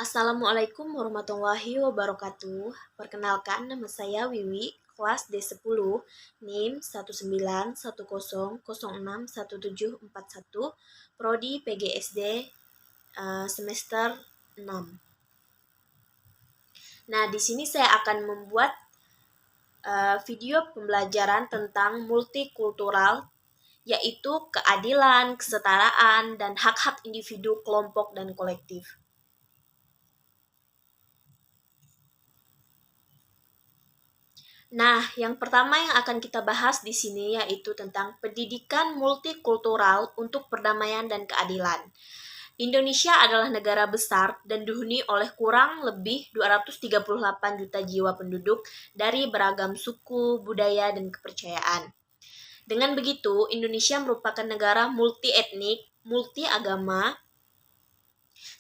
Assalamualaikum warahmatullahi wabarakatuh. Perkenalkan, nama saya Wiwi, kelas D10, NIM 19100061741, Prodi PGSD semester 6. Nah, di sini saya akan membuat video pembelajaran tentang multikultural, yaitu keadilan, kesetaraan, dan hak-hak individu, kelompok, dan kolektif. Nah, yang pertama yang akan kita bahas di sini yaitu tentang pendidikan multikultural untuk perdamaian dan keadilan. Indonesia adalah negara besar dan dihuni oleh kurang lebih 238 juta jiwa penduduk dari beragam suku, budaya, dan kepercayaan. Dengan begitu, Indonesia merupakan negara multi-etnik, multi-agama,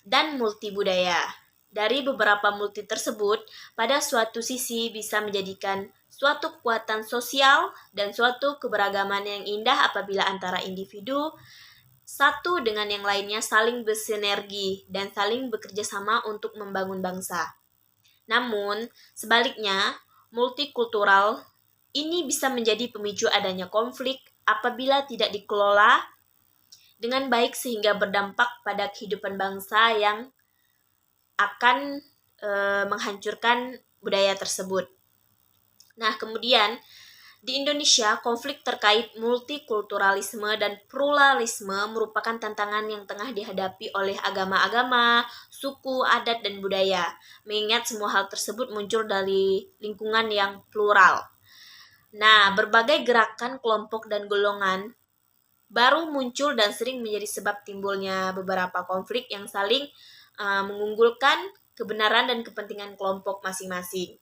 dan multi-budaya. Dari beberapa multi tersebut, pada suatu sisi bisa menjadikan suatu kekuatan sosial dan suatu keberagaman yang indah apabila antara individu satu dengan yang lainnya saling bersinergi dan saling bekerja sama untuk membangun bangsa. Namun, sebaliknya, multikultural ini bisa menjadi pemicu adanya konflik apabila tidak dikelola dengan baik sehingga berdampak pada kehidupan bangsa yang akan menghancurkan budaya tersebut. Nah, kemudian di Indonesia, konflik terkait multikulturalisme dan pluralisme merupakan tantangan yang tengah dihadapi oleh agama-agama, suku, adat, dan budaya, mengingat semua hal tersebut muncul dari lingkungan yang plural. Nah, berbagai gerakan kelompok dan golongan baru muncul dan sering menjadi sebab timbulnya beberapa konflik yang saling mengunggulkan kebenaran dan kepentingan kelompok masing-masing.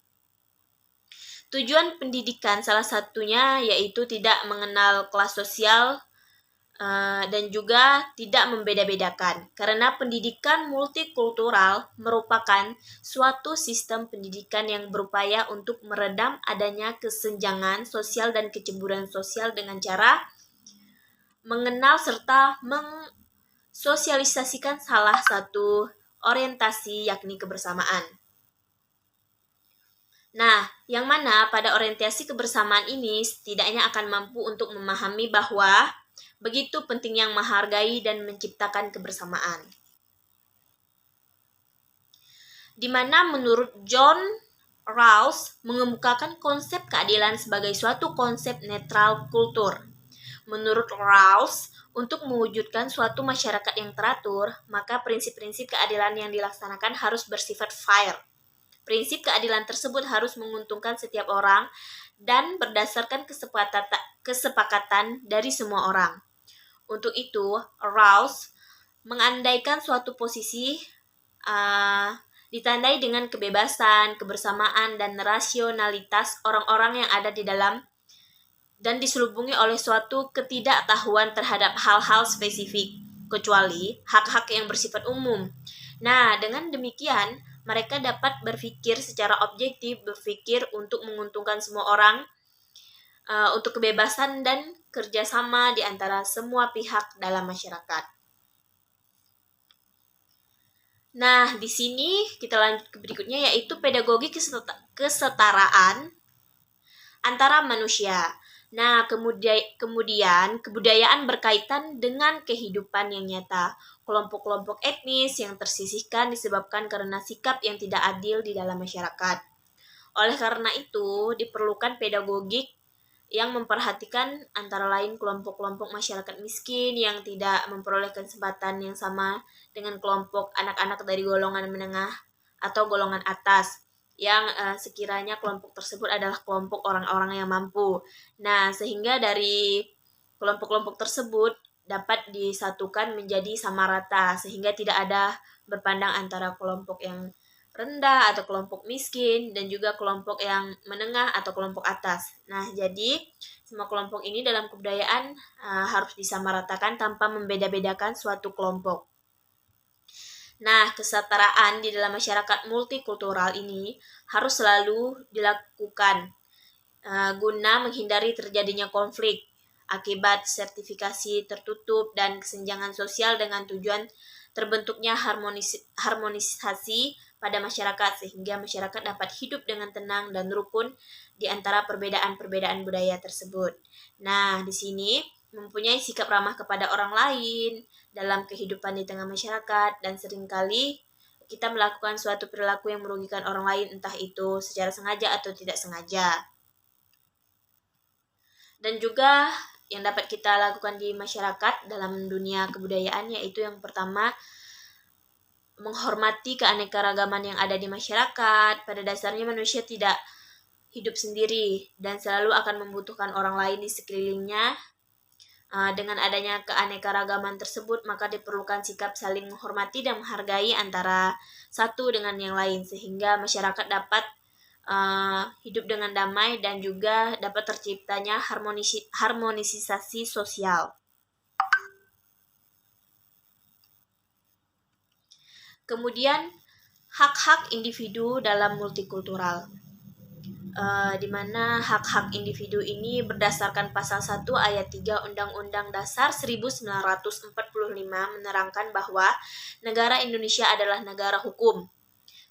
Tujuan pendidikan salah satunya yaitu tidak mengenal kelas sosial dan juga tidak membeda-bedakan, karena pendidikan multikultural merupakan suatu sistem pendidikan yang berupaya untuk meredam adanya kesenjangan sosial dan kecemburuan sosial dengan cara mengenal serta sosialisasikan salah satu orientasi yakni kebersamaan. Nah, yang mana pada orientasi kebersamaan ini setidaknya akan mampu untuk memahami bahwa begitu pentingnya menghargai dan menciptakan kebersamaan. Di mana menurut John Rawls mengemukakan konsep keadilan sebagai suatu konsep netral kultur. Menurut Rawls, untuk mewujudkan suatu masyarakat yang teratur, maka prinsip-prinsip keadilan yang dilaksanakan harus bersifat fair. Prinsip keadilan tersebut harus menguntungkan setiap orang dan berdasarkan kesepakatan dari semua orang. Untuk itu, Rawls mengandaikan suatu posisi ditandai dengan kebebasan, kebersamaan, dan rasionalitas orang-orang yang ada di dalam dan diselubungi oleh suatu ketidaktahuan terhadap hal-hal spesifik, kecuali hak-hak yang bersifat umum. Nah, dengan demikian, mereka dapat berpikir secara objektif, berpikir untuk menguntungkan semua orang, untuk kebebasan dan kerjasama di antara semua pihak dalam masyarakat. Nah, di sini kita lanjut ke berikutnya, yaitu pedagogi kesetaraan antara manusia. Nah, kemudian kebudayaan berkaitan dengan kehidupan yang nyata. Kelompok-kelompok etnis yang tersisihkan disebabkan karena sikap yang tidak adil di dalam masyarakat. Oleh karena itu, diperlukan pedagogik yang memperhatikan antara lain kelompok-kelompok masyarakat miskin yang tidak memperoleh kesempatan yang sama dengan kelompok anak-anak dari golongan menengah atau golongan atas, yang sekiranya kelompok tersebut adalah kelompok orang-orang yang mampu. Nah, sehingga dari kelompok-kelompok tersebut dapat disatukan menjadi sama rata, sehingga tidak ada berpandang antara kelompok yang rendah atau kelompok miskin dan juga kelompok yang menengah atau kelompok atas. Nah, jadi semua kelompok ini dalam kebudayaan harus disamaratakan tanpa membeda-bedakan suatu kelompok. Nah, kesetaraan di dalam masyarakat multikultural ini harus selalu dilakukan guna menghindari terjadinya konflik akibat sertifikasi tertutup dan kesenjangan sosial dengan tujuan terbentuknya harmonisasi pada masyarakat sehingga masyarakat dapat hidup dengan tenang dan rukun di antara perbedaan-perbedaan budaya tersebut. Nah, di sini mempunyai sikap ramah kepada orang lain dalam kehidupan di tengah masyarakat dan seringkali kita melakukan suatu perilaku yang merugikan orang lain entah itu secara sengaja atau tidak sengaja. Dan juga yang dapat kita lakukan di masyarakat dalam dunia kebudayaan yaitu yang pertama menghormati keanekaragaman yang ada di masyarakat. Pada dasarnya manusia tidak hidup sendiri dan selalu akan membutuhkan orang lain di sekelilingnya. Dengan adanya keanekaragaman tersebut, maka diperlukan sikap saling menghormati dan menghargai antara satu dengan yang lain, sehingga masyarakat dapat hidup dengan damai dan juga dapat terciptanya harmonisasi sosial. Kemudian, hak-hak individu dalam multikultural. Di mana hak-hak individu ini berdasarkan pasal 1 ayat 3 Undang-Undang Dasar 1945 menerangkan bahwa negara Indonesia adalah negara hukum.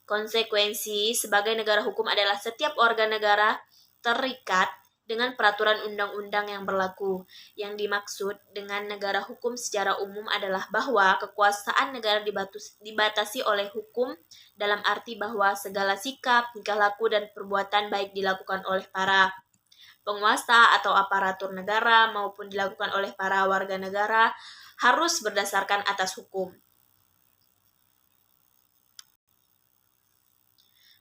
Konsekuensi sebagai negara hukum adalah setiap warga negara terikat dengan peraturan undang-undang yang berlaku. Yang dimaksud dengan negara hukum secara umum adalah bahwa kekuasaan negara dibatasi oleh hukum dalam arti bahwa segala sikap, tingkah laku, dan perbuatan baik dilakukan oleh para penguasa atau aparatur negara maupun dilakukan oleh para warga negara harus berdasarkan atas hukum.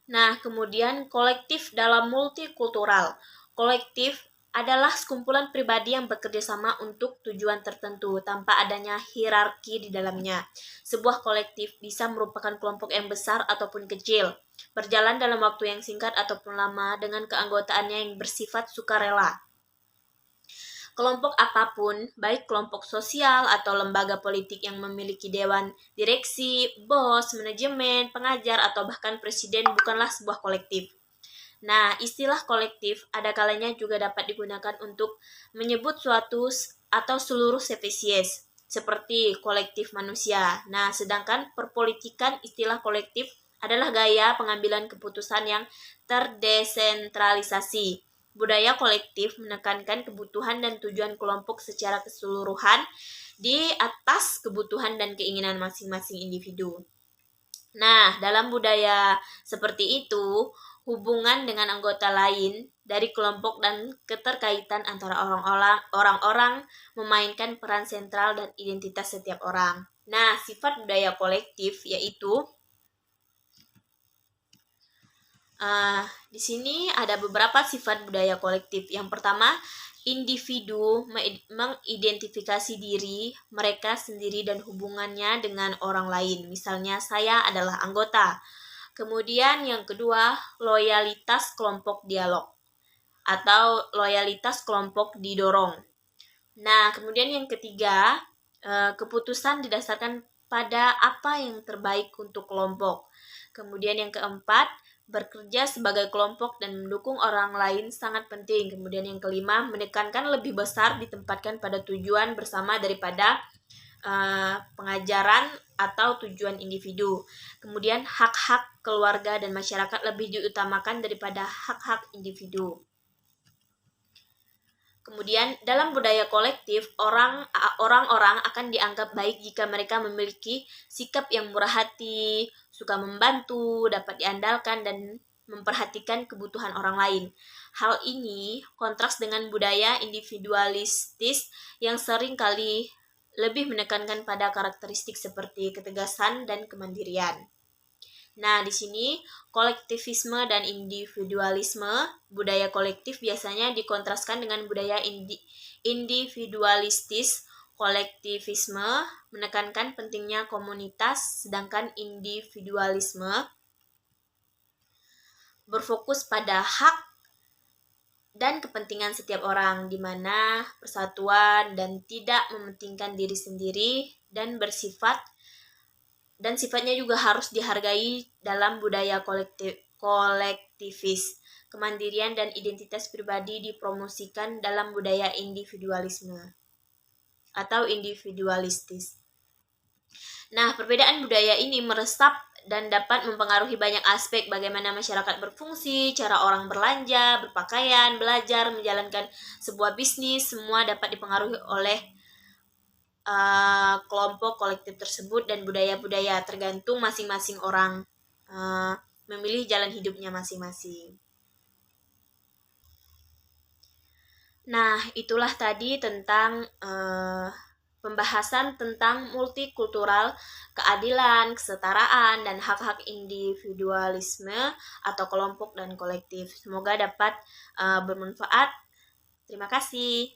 Nah, kemudian kolektif dalam multikultural. Kolektif adalah sekumpulan pribadi yang bekerja sama untuk tujuan tertentu tanpa adanya hierarki di dalamnya. Sebuah kolektif bisa merupakan kelompok yang besar ataupun kecil, berjalan dalam waktu yang singkat ataupun lama dengan keanggotaannya yang bersifat sukarela. Kelompok apapun, baik kelompok sosial atau lembaga politik yang memiliki dewan direksi, bos, manajemen, pengajar, atau bahkan presiden bukanlah sebuah kolektif. Nah, istilah kolektif ada kalanya juga dapat digunakan untuk menyebut suatu atau seluruh spesies, seperti kolektif manusia. Nah, sedangkan perpolitikan istilah kolektif adalah gaya pengambilan keputusan yang terdesentralisasi. Budaya kolektif menekankan kebutuhan dan tujuan kelompok secara keseluruhan di atas kebutuhan dan keinginan masing-masing individu. Nah, dalam budaya seperti itu, hubungan dengan anggota lain dari kelompok dan keterkaitan antara orang-orang memainkan peran sentral dan identitas setiap orang. Nah, sifat budaya kolektif yaitu di sini ada beberapa sifat budaya kolektif. Yang pertama, individu mengidentifikasi diri mereka sendiri dan hubungannya dengan orang lain. Misalnya, saya adalah anggota. Kemudian yang kedua, loyalitas kelompok dialog atau loyalitas kelompok didorong. Nah, kemudian yang ketiga, keputusan didasarkan pada apa yang terbaik untuk kelompok. Kemudian yang keempat, bekerja sebagai kelompok dan mendukung orang lain sangat penting. Kemudian yang kelima, menekankan lebih besar ditempatkan pada tujuan bersama daripada pengajaran atau tujuan individu. Kemudian hak-hak keluarga dan masyarakat lebih diutamakan daripada hak-hak individu. Kemudian dalam budaya kolektif, orang-orang akan dianggap baik jika mereka memiliki sikap yang murah hati, suka membantu, dapat diandalkan, dan memperhatikan kebutuhan orang lain. Hal ini kontras dengan budaya individualistis yang sering kali lebih menekankan pada karakteristik seperti ketegasan dan kemandirian. Nah, di sini kolektivisme dan individualisme, budaya kolektif biasanya dikontraskan dengan budaya individualistis. Kolektivisme menekankan pentingnya komunitas, sedangkan individualisme berfokus pada hak dan kepentingan setiap orang, di mana persatuan dan tidak mementingkan diri sendiri dan sifatnya juga harus dihargai dalam budaya kolektivis. Kemandirian dan identitas pribadi dipromosikan dalam budaya individualisme atau individualistis. Nah, perbedaan budaya ini meresap dan dapat mempengaruhi banyak aspek bagaimana masyarakat berfungsi, cara orang berlanja, berpakaian, belajar, menjalankan sebuah bisnis, semua dapat dipengaruhi oleh kelompok kolektif tersebut dan budaya-budaya tergantung masing-masing orang uh, memilih jalan hidupnya masing-masing. Nah, itulah tadi tentang pembahasan tentang multikultural, keadilan, kesetaraan, dan hak-hak individualisme atau kelompok dan kolektif. Semoga dapat bermanfaat. Terima kasih.